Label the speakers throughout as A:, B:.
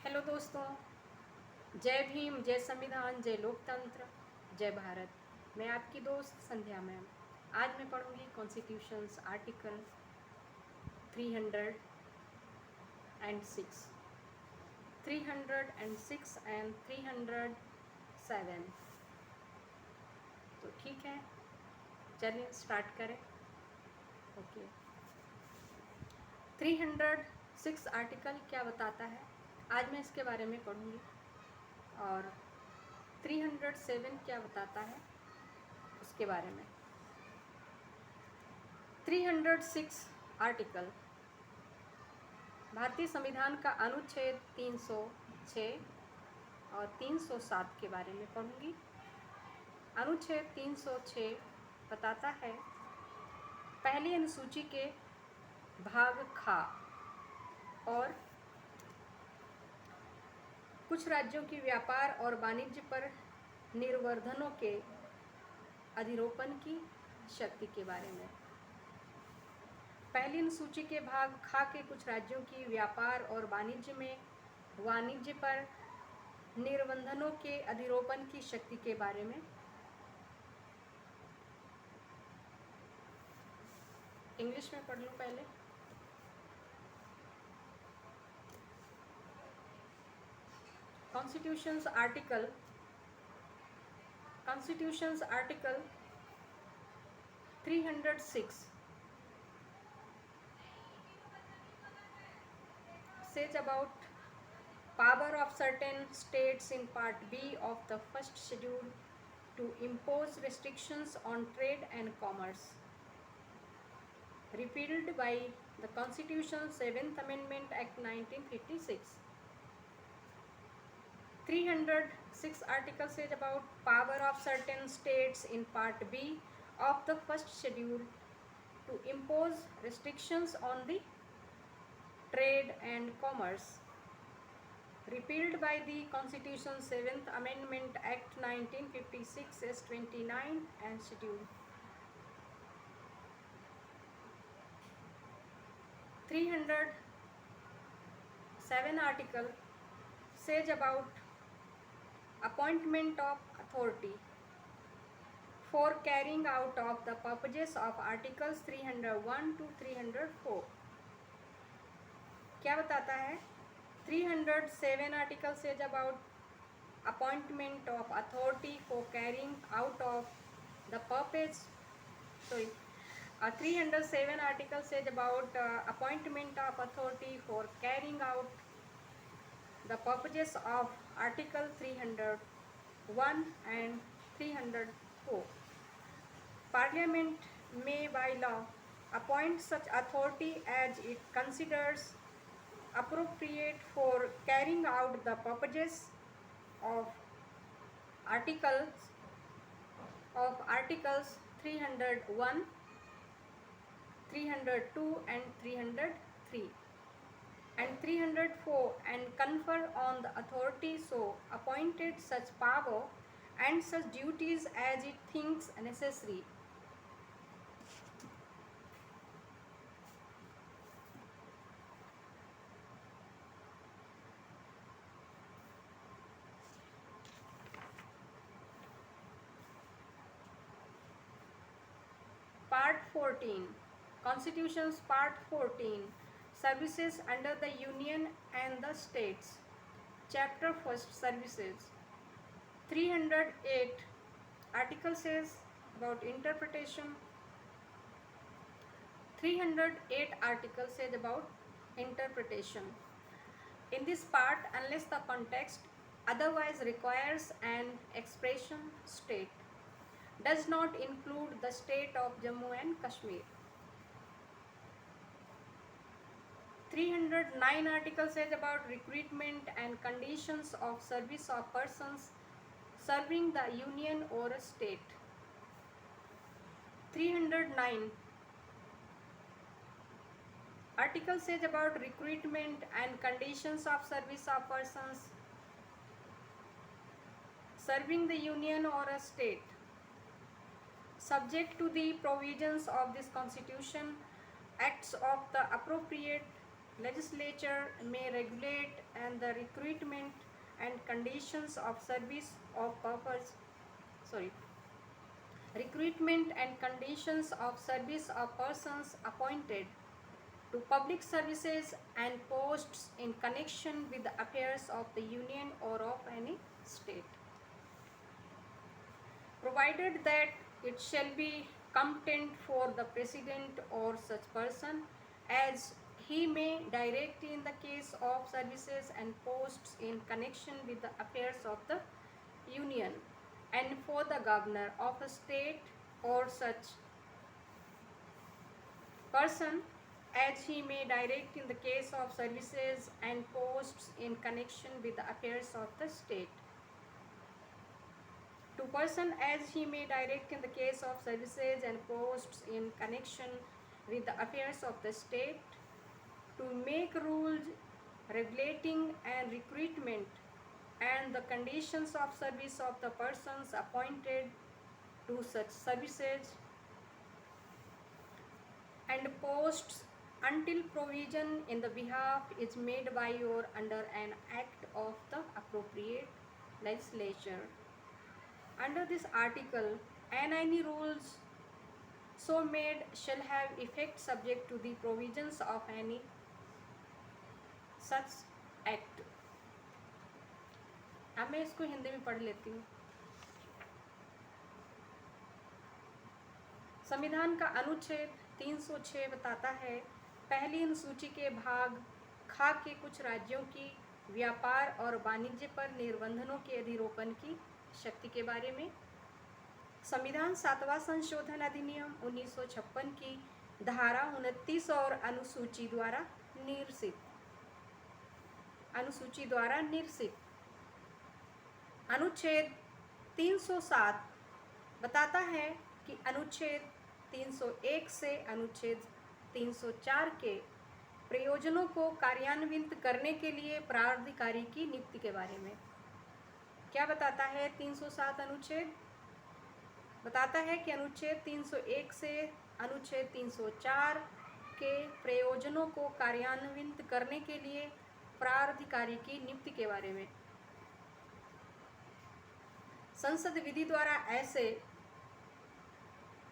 A: Hello दोस्तों, जय भीम, जय संविधान, जय लोकतंत्र, जय भारत। मैं आपकी दोस्त संध्या मैम। आज मैं पढ़ूंगी कॉन्स्टिट्यूशंस आर्टिकल 306 306 एंड 307। तो ठीक है, चलिए स्टार्ट करें। ओके, 306 आर्टिकल क्या बताता है, आज मैं इसके बारे में पढ़ूंगी। और 307 क्या बताता है उसके बारे में। 306 आर्टिकल भारतीय संविधान का अनुच्छेद 306 और 307 के बारे में पढ़ूंगी। अनुच्छेद 306 बताता है, पहली अनुसूची के भाग खा और कुछ राज्यों की व्यापार और वाणिज्य पर निर्वर्धनों के अधिरोपण की शक्ति के बारे में। पहली अनुसूची के भाग खा के कुछ राज्यों की व्यापार और वाणिज्य पर निर्बंधनों के अधिरोपण की शक्ति के बारे में। इंग्लिश में पढ़ लूँ पहले। Constitution's article 306 says about power of certain states in Part B of the first schedule to impose restrictions on trade and commerce, repealed by the Constitution's 7th Amendment Act 1956. 306 article says about power of certain states in Part B of the first schedule to impose restrictions on the trade and commerce, repealed by the Constitution's 7th Amendment Act 1956 as 29 and schedule. 307 article says about appointment of authority for carrying out of the purposes of articles 301 to 304. क्या बताता है? 307 article says about appointment of authority for carrying out of the purpose. 307 article says about appointment of authority for carrying out the purposes of article 301 and 304. Parliament may by law appoint such authority as it considers appropriate for carrying out the purposes of articles 301, 302 and 303 and 304, and confer on the authority so appointed such power and such duties as it thinks necessary. Part 14, Constitution's Part 14, Services under the Union and the States. Chapter 1st, Services. 308 article says about interpretation. 308 article says about interpretation. In this part, unless the context otherwise requires an expression, state does not include the state of Jammu and Kashmir. 309 article says about recruitment and conditions of service of persons serving the union or a state. 309 article says about recruitment and conditions of service of persons serving the union or a state, subject to the provisions of this constitution, acts of the appropriate legislature may regulate and the recruitment and conditions of service of purpose sorry recruitment and conditions of service of persons appointed to public services and posts in connection with the affairs of the union or of any state, provided that it shall be competent for the president or such person as he may direct in the case of services and posts in connection with the affairs of the union, and for the governor of a state or such person as he may direct in the case of services and posts in connection with the affairs of the state. To person as he may direct in the case of services and posts in connection with the affairs of the state, to make rules regulating and recruitment and the conditions of service of the persons appointed to such services and posts until provision in the behalf is made by or under an act of the appropriate legislature. Under this article, any rules so made shall have effect subject to the provisions of any such act. अब मैं इसको हिंदी में पढ़ लेती हूँ। संविधान का अनुच्छेद 306 बताता है, पहली अनुसूची के भाग खा के कुछ राज्यों की व्यापार और वाणिज्य पर निर्बंधनों के अधिरोपण की शक्ति के बारे में। संविधान 7वां संशोधन अधिनियम 1956 की धारा 29 और अनुसूची द्वारा निर्सित अनुच्छेद 307 बताता है कि अनुच्छेद 301 से अनुच्छेद 304 के प्रयोजनों को कार्यान्वित करने के लिए प्राधिकारी की नियुक्ति के बारे में। क्या बताता है 307 अनुच्छेद? बताता है कि अनुच्छेद 301 से अनुच्छेद 304 के प्रयोजनों को कार्यान्वित करने के लिए प्राधिकारी की नियुक्ति के बारे में। संसद विधि द्वारा ऐसे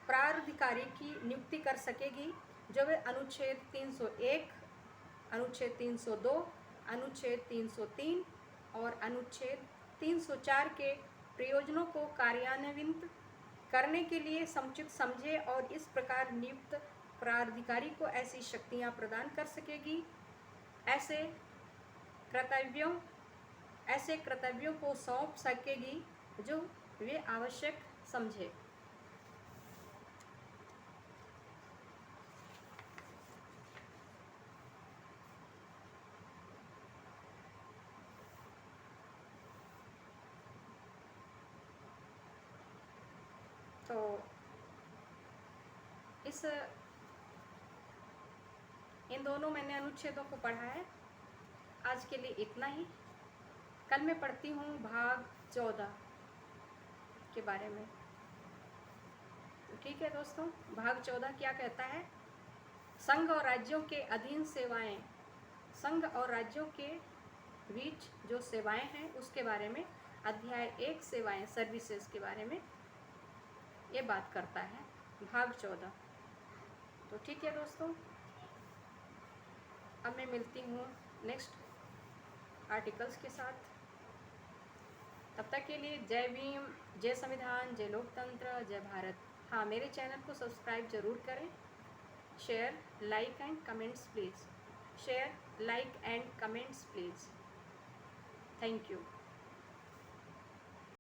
A: प्राधिकारी की नियुक्ति कर सकेगी जो वे अनुच्छेद 301, अनुच्छेद 302, अनुच्छेद 303 और अनुच्छेद 304 के प्रयोजनों को कार्यान्वित करने के लिए समुचित समझे और इस प्रकार नियुक्त प्राधिकारी को ऐसी शक्तियां प्रदान कर सकेगी, ऐसे कर्तव्यों को सौंप सकेगी जो वे आवश्यक समझे। तो इन दोनों मैंने अनुच्छेदों को पढ़ा है। आज के लिए इतना ही। कल मैं पढ़ती हूँ भाग 14 के बारे में। ठीक है दोस्तों, भाग 14 क्या कहता है? संघ और राज्यों के अधीन सेवाएं, संघ और राज्यों के बीच जो सेवाएं हैं उसके बारे में अध्याय 1 सेवाएं सर्विसेज के बारे में ये बात करता है, भाग 14। तो ठीक है दोस्तों, अब मैं मिलती हूँ नेक्स्ट आर्टिकल्स के साथ। तब तक के लिए जय भीम, जय संविधान, जय लोकतंत्र, जय भारत। हाँ, मेरे चैनल को सब्सक्राइब जरूर करें। Share, like and comments please. Share, like and comments please. Thank you.